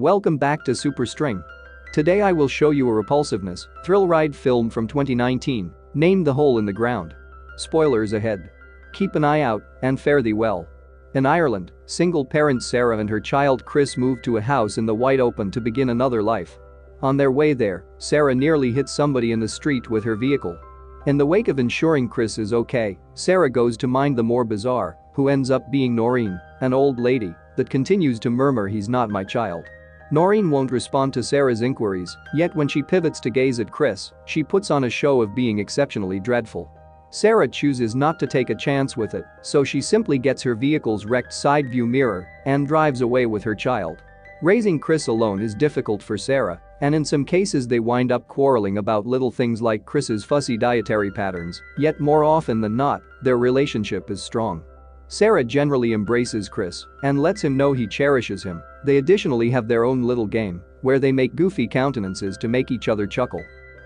Welcome back to Super String. Today I will show you a repulsiveness, thrill ride film from 2019, named The Hole in the Ground. Spoilers ahead. Keep an eye out and fare thee well. In Ireland, single parent Sarah and her child Chris moved to a house in the wide open to begin another life. On their way there, Sarah nearly hit somebody in the street with her vehicle. In the wake of ensuring Chris is okay, Sarah goes to mind the more bizarre, who ends up being Noreen, an old lady that continues to murmur "he's not my child." Noreen won't respond to Sarah's inquiries, yet when she pivots to gaze at Chris, she puts on a show of being exceptionally dreadful. Sarah chooses not to take a chance with it, so she simply gets her vehicle's wrecked side view mirror and drives away with her child. Raising Chris alone is difficult for Sarah, and in some cases they wind up quarreling about little things like Chris's fussy dietary patterns, yet more often than not, their relationship is strong. Sarah generally embraces Chris and lets him know he cherishes him. They additionally have their own little game, where they make goofy countenances to make each other chuckle.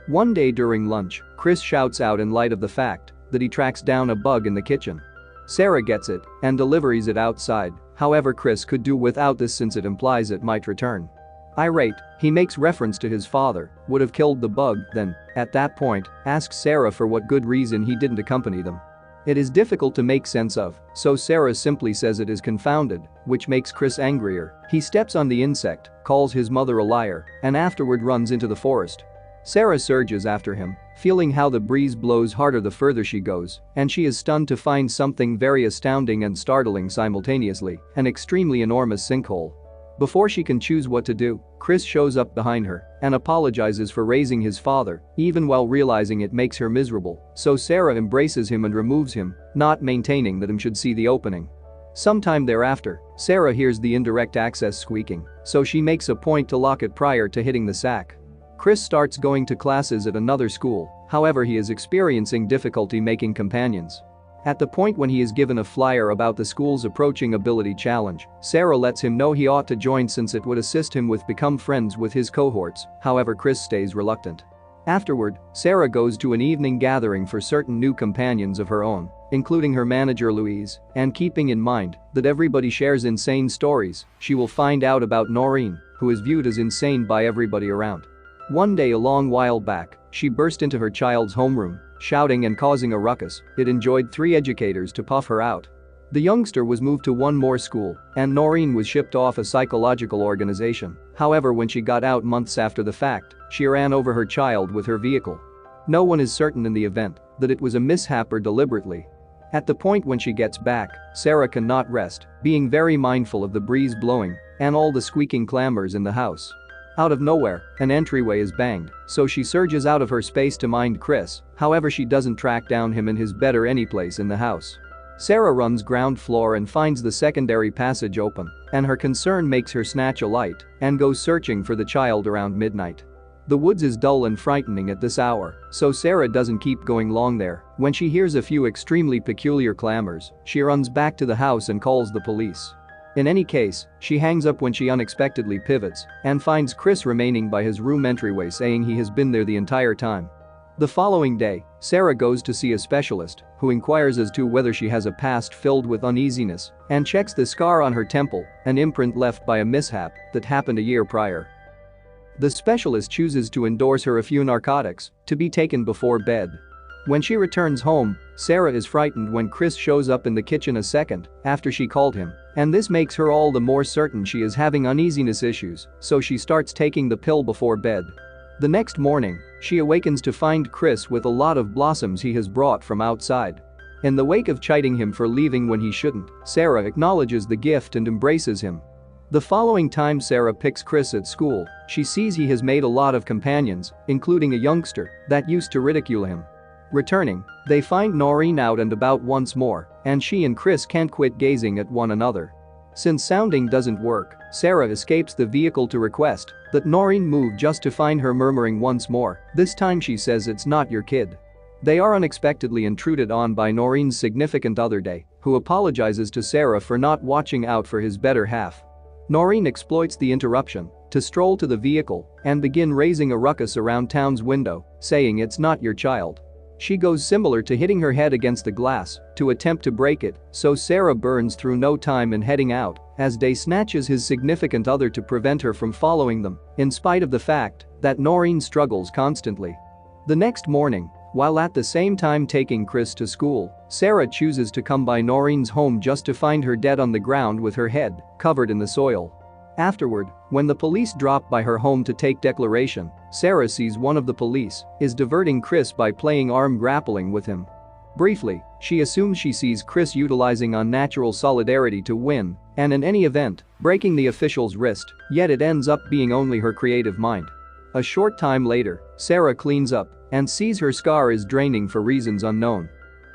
One day during lunch, Chris shouts out in light of the fact that he tracks down a bug in the kitchen. Sarah gets it and delivers it outside, however Chris could do without this since it implies it might return. Irate, he makes reference to his father would have killed the bug, then, at that point, asks Sarah for what good reason he didn't accompany them. It is difficult to make sense of, so Sarah simply says it is confounded, which makes Chris angrier. He steps on the insect, calls his mother a liar, and afterward runs into the forest. Sarah surges after him, feeling how the breeze blows harder the further she goes, and she is stunned to find something very astounding and startling simultaneously, an extremely enormous sinkhole. Before she can choose what to do, Chris shows up behind her and apologizes for raising his father, even while realizing it makes her miserable, so Sarah embraces him and removes him, not maintaining that him should see the opening. Sometime thereafter, Sarah hears the indirect access squeaking, so she makes a point to lock it prior to hitting the sack. Chris starts going to classes at another school, however he is experiencing difficulty making companions. At the point when he is given a flyer about the school's approaching ability challenge, Sarah lets him know he ought to join since it would assist him with become friends with his cohorts, however Chris stays reluctant. Afterward, Sarah goes to an evening gathering for certain new companions of her own, including her manager Louise, and keeping in mind that everybody shares insane stories, she will find out about Noreen, who is viewed as insane by everybody around. One day a long while back, she burst into her child's homeroom, shouting and causing a ruckus. It enjoyed 3 educators to puff her out. The youngster was moved to one more school, and Noreen was shipped off a psychological organization. However, when she got out months after the fact, she ran over her child with her vehicle. No one is certain in the event that it was a mishap or deliberately. At the point when she gets back, Sarah cannot rest, being very mindful of the breeze blowing and all the squeaking clamors in the house. Out of nowhere, an entryway is banged, so she surges out of her space to mind Chris, however she doesn't track down him in his bed or any place in the house. Sarah runs ground floor and finds the secondary passage open, and her concern makes her snatch a light and go searching for the child around midnight. The woods is dull and frightening at this hour, so Sarah doesn't keep going long there. When she hears a few extremely peculiar clamors, she runs back to the house and calls the police. In any case, she hangs up when she unexpectedly pivots and finds Chris remaining by his room entryway saying he has been there the entire time. The following day, Sarah goes to see a specialist who inquires as to whether she has a past filled with uneasiness and checks the scar on her temple, an imprint left by a mishap that happened a year prior. The specialist chooses to endorse her a few narcotics to be taken before bed. When she returns home, Sarah is frightened when Chris shows up in the kitchen a second after she called him, and this makes her all the more certain she is having uneasiness issues, so she starts taking the pill before bed. The next morning, she awakens to find Chris with a lot of blossoms he has brought from outside. In the wake of chiding him for leaving when he shouldn't, Sarah acknowledges the gift and embraces him. The following time Sarah picks Chris at school, she sees he has made a lot of companions, including a youngster that used to ridicule him. Returning, they find Noreen out and about once more, and she and Chris can't quit gazing at one another. Since sounding doesn't work, Sarah escapes the vehicle to request that Noreen move just to find her murmuring once more. This time she says it's not your kid. They are unexpectedly intruded on by Noreen's significant other Day, who apologizes to Sarah for not watching out for his better half. Noreen exploits the interruption to stroll to the vehicle and begin raising a ruckus around town's window, saying it's not your child. She goes similar to hitting her head against the glass to attempt to break it, so Sarah burns through no time in heading out as Day snatches his significant other to prevent her from following them, in spite of the fact that Noreen struggles constantly. The next morning, while at the same time taking Chris to school, Sarah chooses to come by Noreen's home just to find her dead on the ground with her head covered in the soil. Afterward, when the police drop by her home to take declaration, Sarah sees one of the police is diverting Chris by playing arm grappling with him. Briefly, she assumes she sees Chris utilizing unnatural solidarity to win and in any event, breaking the official's wrist, yet it ends up being only her creative mind. A short time later, Sarah cleans up and sees her scar is draining for reasons unknown.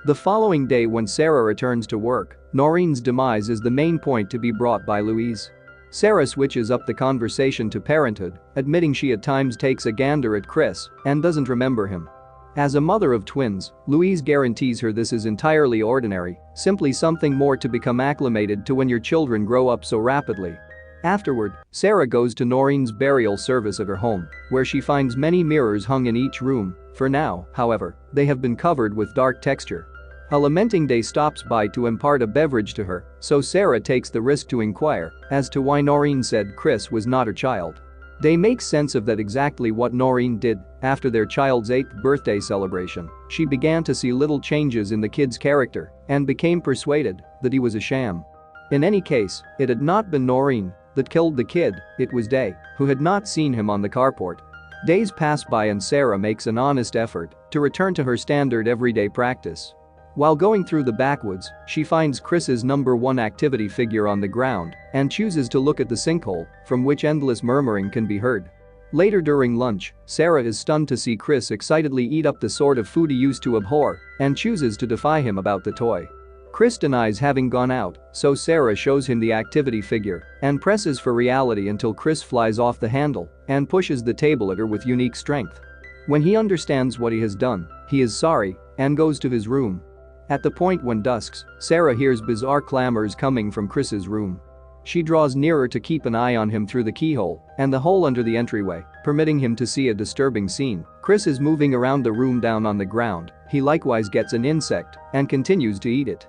The following day when Sarah returns to work, Noreen's demise is the main point to be brought by Louise. Sarah switches up the conversation to parenthood, admitting she at times takes a gander at Chris and doesn't remember him. As a mother of twins, Louise guarantees her this is entirely ordinary, simply something more to become acclimated to when your children grow up so rapidly. Afterward, Sarah goes to Noreen's burial service at her home, where she finds many mirrors hung in each room. For now, however, they have been covered with dark texture. A lamenting Day stops by to impart a beverage to her, so Sarah takes the risk to inquire as to why Noreen said Chris was not her child. Day makes sense of that exactly what Noreen did. After their child's 8th birthday celebration, she began to see little changes in the kid's character and became persuaded that he was a sham. In any case, it had not been Noreen that killed the kid, it was Day, who had not seen him on the carport. Days pass by and Sarah makes an honest effort to return to her standard everyday practice. While going through the backwoods, she finds Chris's #1 activity figure on the ground and chooses to look at the sinkhole, from which endless murmuring can be heard. Later during lunch, Sarah is stunned to see Chris excitedly eat up the sort of food he used to abhor and chooses to defy him about the toy. Chris denies having gone out, so Sarah shows him the activity figure and presses for reality until Chris flies off the handle and pushes the table at her with unique strength. When he understands what he has done, he is sorry and goes to his room. At the point when dusks, Sarah hears bizarre clamors coming from Chris's room. She draws nearer to keep an eye on him through the keyhole and the hole under the entryway, permitting him to see a disturbing scene. Chris is moving around the room down on the ground. He likewise gets an insect and continues to eat it.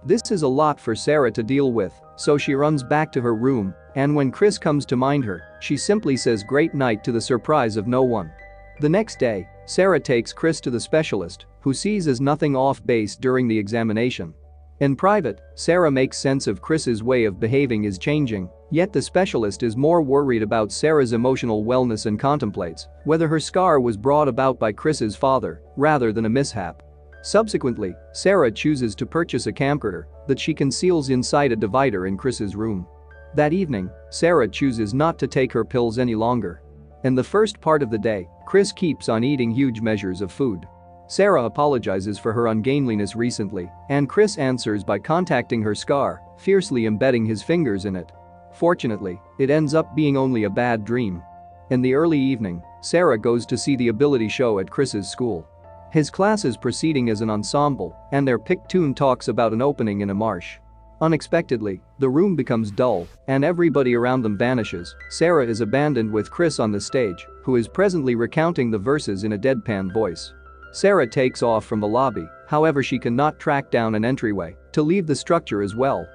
This is a lot for Sarah to deal with, so she runs back to her room, and when Chris comes to mind her, she simply says great night to the surprise of no one. The next day, Sarah takes Chris to the specialist, who sees as nothing off base during the examination. In private, Sarah makes sense of Chris's way of behaving is changing, yet the specialist is more worried about Sarah's emotional wellness and contemplates whether her scar was brought about by Chris's father rather than a mishap. Subsequently, Sarah chooses to purchase a camcorder that she conceals inside a divider in Chris's room. That evening, Sarah chooses not to take her pills any longer. In the first part of the day, Chris keeps on eating huge measures of food. Sarah apologizes for her ungainliness recently, and Chris answers by contacting her scar, fiercely embedding his fingers in it. Fortunately, it ends up being only a bad dream. In the early evening, Sarah goes to see the ability show at Chris's school. His class is proceeding as an ensemble, and their picked tune talks about an opening in a marsh. Unexpectedly, the room becomes dull, and everybody around them vanishes. Sarah is abandoned with Chris on the stage, who is presently recounting the verses in a deadpan voice. Sarah takes off from the lobby, however she cannot track down an entryway to leave the structure as well.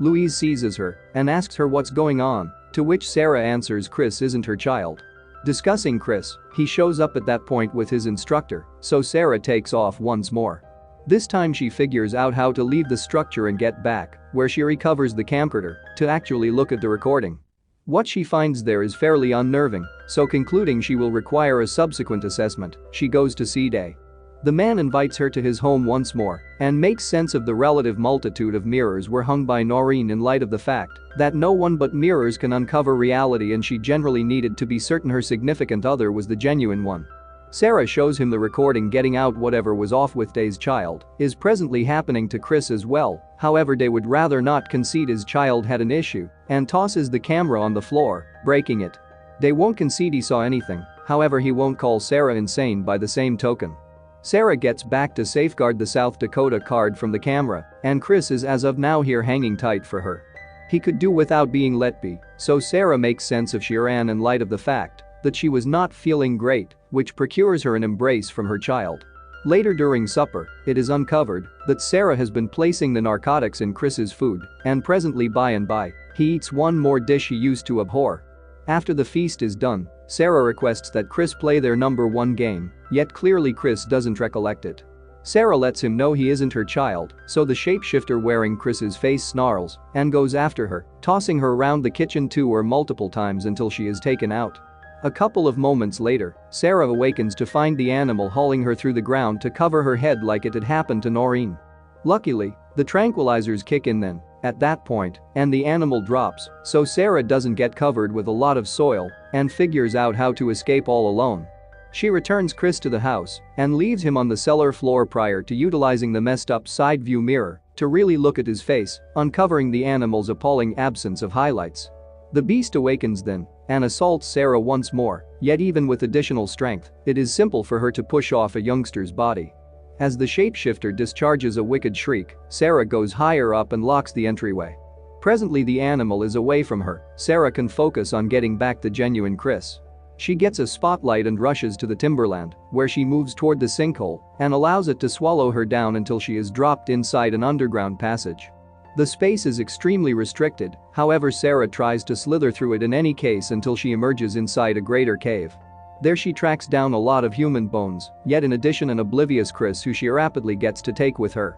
Louise seizes her and asks her what's going on, to which Sarah answers Chris isn't her child. Discussing Chris, he shows up at that point with his instructor, so Sarah takes off once more. This time she figures out how to leave the structure and get back, where she recovers the camcorder to actually look at the recording. What she finds there is fairly unnerving, so concluding she will require a subsequent assessment, she goes to see Day. The man invites her to his home once more and makes sense of the relative multitude of mirrors were hung by Noreen in light of the fact that no one but mirrors can uncover reality, and she generally needed to be certain her significant other was the genuine one. Sarah shows him the recording getting out whatever was off with Day's child is presently happening to Chris as well, however Day would rather not concede his child had an issue and tosses the camera on the floor, breaking it. Day won't concede he saw anything, however he won't call Sarah insane by the same token. Sarah gets back to safeguard the South Dakota card from the camera, and Chris is as of now here hanging tight for her. He could do without being let be, so Sarah makes sense of Shiran in light of the fact that she was not feeling great, which procures her an embrace from her child. Later during supper, it is uncovered that Sarah has been placing the narcotics in Chris's food, and presently by and by, he eats one more dish he used to abhor. After the feast is done, Sarah requests that Chris play their number one game, yet clearly Chris doesn't recollect it. Sarah lets him know he isn't her child, so the shapeshifter wearing Chris's face snarls and goes after her, tossing her around the kitchen 2 or multiple times until she is taken out. A couple of moments later, Sarah awakens to find the animal hauling her through the ground to cover her head like it had happened to Noreen. Luckily, the tranquilizers kick in then, at that point, and the animal drops, so Sarah doesn't get covered with a lot of soil and figures out how to escape all alone. She returns Chris to the house and leaves him on the cellar floor prior to utilizing the messed up side view mirror to really look at his face, uncovering the animal's appalling absence of highlights. The beast awakens then and assaults Sarah once more, yet even with additional strength, it is simple for her to push off a youngster's body. As the shapeshifter discharges a wicked shriek, Sarah goes higher up and locks the entryway. Presently the animal is away from her, Sarah can focus on getting back the genuine Chris. She gets a spotlight and rushes to the timberland, where she moves toward the sinkhole and allows it to swallow her down until she is dropped inside an underground passage. The space is extremely restricted, however Sarah tries to slither through it in any case until she emerges inside a greater cave. There she tracks down a lot of human bones, yet in addition an oblivious Chris who she rapidly gets to take with her.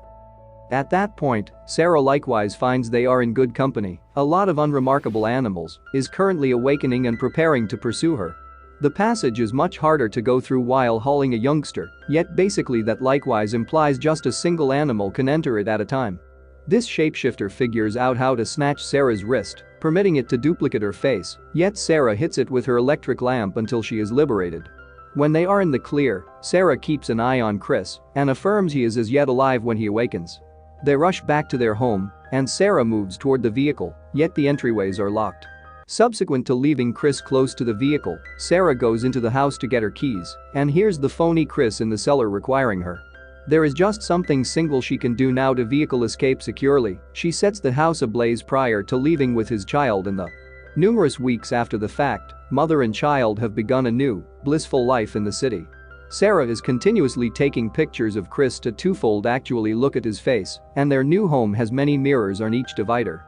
At that point, Sarah likewise finds they are in good company, a lot of unremarkable animals, is currently awakening and preparing to pursue her. The passage is much harder to go through while hauling a youngster, yet basically that likewise implies just a single animal can enter it at a time. This shapeshifter figures out how to snatch Sarah's wrist, permitting it to duplicate her face, yet Sarah hits it with her electric lamp until she is liberated. When they are in the clear, Sarah keeps an eye on Chris and affirms he is as yet alive when he awakens. They rush back to their home, and Sarah moves toward the vehicle, yet the entryways are locked. Subsequent to leaving Chris close to the vehicle, Sarah goes into the house to get her keys and hears the phony Chris in the cellar requiring her. There is just something single she can do now to vehicle escape securely. She sets the house ablaze prior to leaving with his child in the. Numerous weeks after the fact, mother and child have begun a new, blissful life in the city. Sarah is continuously taking pictures of Chris to twofold actually look at his face, and their new home has many mirrors on each divider.